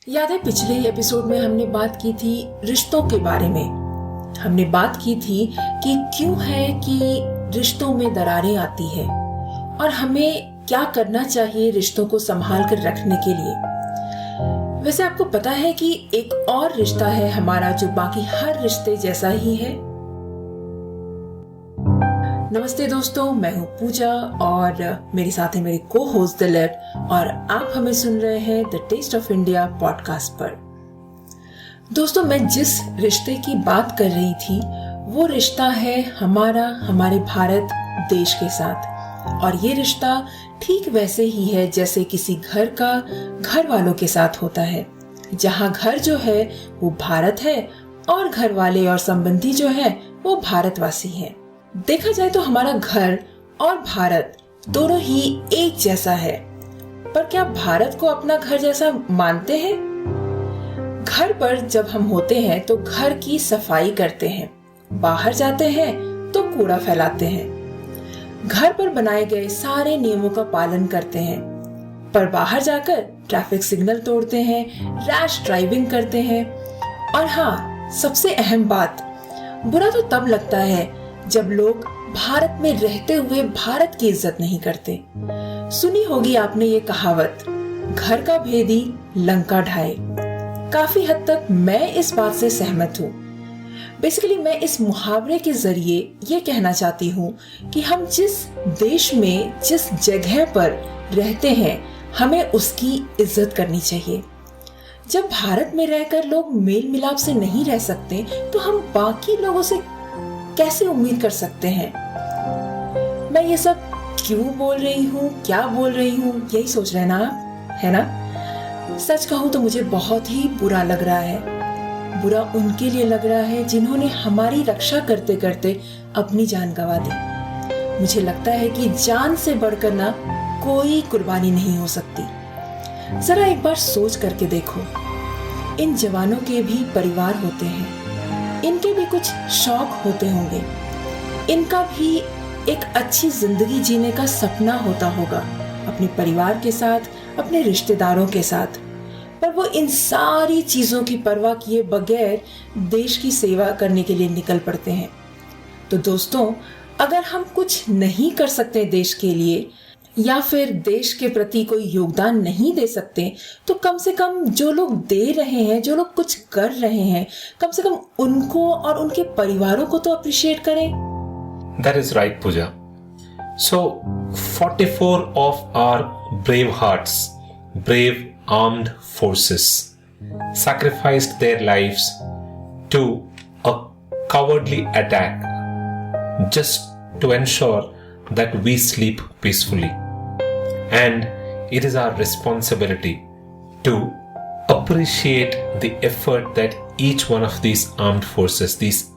याद है पिछले एपिसोड में हमने बात की थी रिश्तों के बारे में। हमने बात की थी कि क्यों है कि रिश्तों में दरारें आती है और हमें क्या करना चाहिए रिश्तों को संभाल कर रखने के लिए। वैसे आपको पता है कि एक और रिश्ता है हमारा जो बाकी हर रिश्ते जैसा ही है। नमस्ते दोस्तों, मैं हूँ पूजा और मेरे साथ है मेरे को होस्ट दिलीप और आप हमें सुन रहे हैं the taste of India podcast पर। दोस्तों, मैं जिस रिश्ते की बात कर रही थी वो रिश्ता है हमारे भारत देश के साथ। और ये रिश्ता ठीक वैसे ही है जैसे किसी घर का घर वालों के साथ होता है, जहाँ घर जो है वो भारत है और घर वाले और संबंधी जो है वो भारतवासी है। देखा जाए तो हमारा घर और भारत दोनों ही एक जैसा है, पर क्या भारत को अपना घर जैसा मानते हैं? घर पर जब हम होते हैं तो घर की सफाई करते हैं, बाहर जाते हैं तो कूड़ा फैलाते हैं, घर पर बनाए गए सारे नियमों का पालन करते हैं, पर बाहर जाकर ट्रैफिक सिग्नल तोड़ते हैं, रैश ड्राइविंग करते हैं। और हाँ, सबसे अहम बात, बुरा तो तब लगता है जब लोग भारत में रहते हुए भारत की इज्जत नहीं करते। सुनी होगी आपने ये कहावत, घर का भेदी लंका ढाए। काफी हद तक मैं इस बात से सहमत हूँ। बेसिकली मैं इस मुहावरे के जरिए ये कहना चाहती हूँ कि हम जिस देश में जिस जगह पर रहते हैं हमें उसकी इज्जत करनी चाहिए। जब भारत में रहकर लोग मेल मिलाप से नहीं रह सकते तो हम बाकी लोगों से कैसे उम्मीद कर सकते हैं? मैं ये सब क्यों बोल रही हूँ, क्या बोल रही हूँ, यही सोच रहे ना आप, है ना? सच कहूँ तो मुझे बहुत ही बुरा लग रहा है। बुरा उनके लिए लग रहा है जिन्होंने हमारी रक्षा करते करते अपनी जान गंवा दी। मुझे लगता है कि जान से बढ़कर ना कोई कुर्बानी नहीं हो सकती। जरा एक बार सोच करके देखो, इन जवानों के भी परिवार होते हैं, इनके भी कुछ शौक होते होंगे, इनका भी एक अच्छी जिंदगी जीने का सपना होता होगा अपने परिवार के साथ, अपने रिश्तेदारों के साथ, पर वो इन सारी चीजों की परवाह किए बगैर देश की सेवा करने के लिए निकल पड़ते हैं। तो दोस्तों, अगर हम कुछ नहीं कर सकते देश के लिए या फिर देश के प्रति कोई योगदान नहीं दे सकते, तो कम से कम जो लोग दे रहे हैं, जो लोग कुछ कर रहे हैं, कम से कम उनको और उनके परिवारों को तो अप्रिशिएट करें। That is right, Pooja. So, 44 of our Bravehearts, brave armed forces, sacrificed their lives to a cowardly attack just to ensure that we sleep peacefully. And it is our responsibility to appreciate the effort that each one of these armed forces, these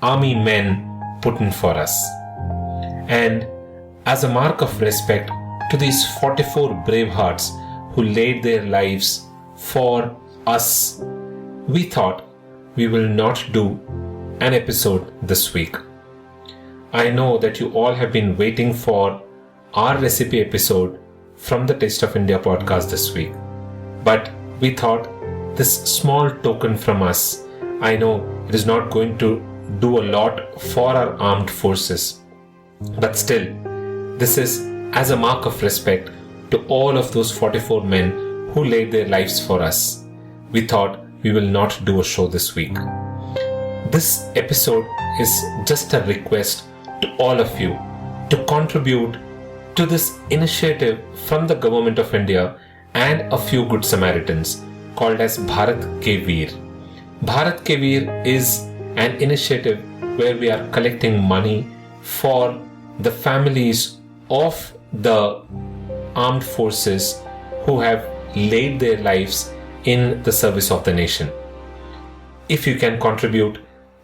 army men, put in for us. And as a mark of respect to these 44 brave hearts who laid their lives for us, we thought we will not do an episode this week. I know that you all have been waiting for our recipe episode from the Taste of India podcast this week. But we thought this small token from us, I know it is not going to do a lot for our armed forces, but still, this is as a mark of respect to all of those 44 men who laid their lives for us. We thought we will not do a show this week. This episode is just a request to all of you to contribute to this initiative from the government of India and a few good Samaritans called as Bharat Ke Veer. Bharat Ke Veer is an initiative where we are collecting money for the families of the armed forces who have laid their lives in the service of the nation. If you can contribute,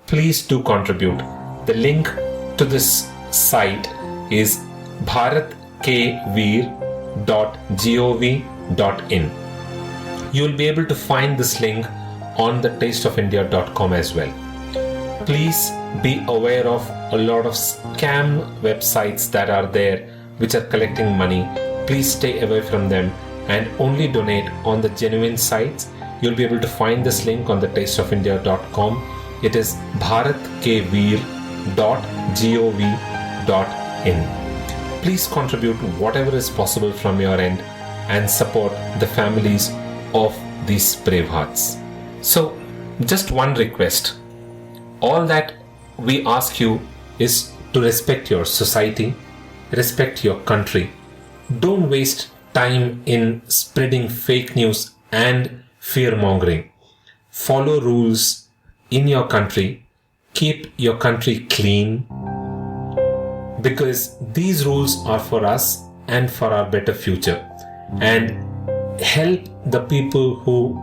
please do contribute. The link to this site is bharatkveer.gov.in. You will be able to find this link on the tasteofindia.com as well. Please be aware of a lot of scam websites that are there which are collecting money. Please stay away from them and only donate on the genuine sites. You'll be able to find this link on the tasteofindia.com. It is bharatkveer.gov.in. Please contribute whatever is possible from your end and support the families of these brave hearts. So, just one request. All that we ask you is to respect your society, respect your country. Don't waste time in spreading fake news and fear-mongering. Follow rules in your country. Keep your country clean, because these rules are for us and for our better future. And help the people who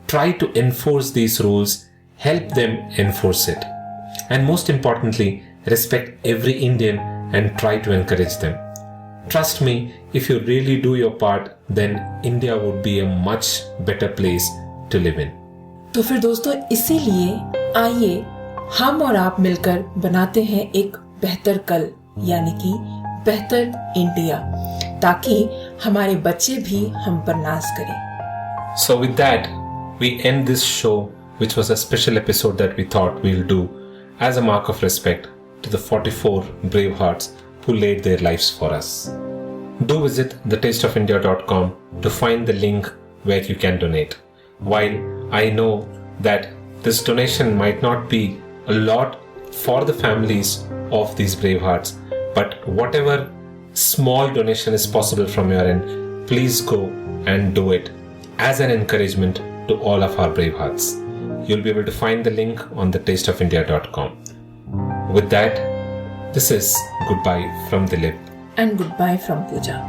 try to enforce these rules, help them enforce it. And most importantly, respect every Indian and try to encourage them. Trust me, if you really do your part, then India would be a much better place to live in. तो फिर दोस्तों, इसीलिए आइए हम और आप मिलकर बनाते हैं एक बेहतर कल, यानी कि बेहतर इंडिया, ताकि हमारे बच्चे भी हम पर नाज करें. So with that, we end this show, which was a special episode that we thought we'll do as a mark of respect to the 44 brave hearts who laid their lives for us. Do visit thetasteofindia.com to find the link where you can donate. While I know that this donation might not be a lot for the families of these brave hearts, but whatever small donation is possible from your end, please go and do it as an encouragement to all of our brave hearts. You'll be able to find the link on thetasteofindia.com. With that, this is goodbye from Dilip. And goodbye from Pooja.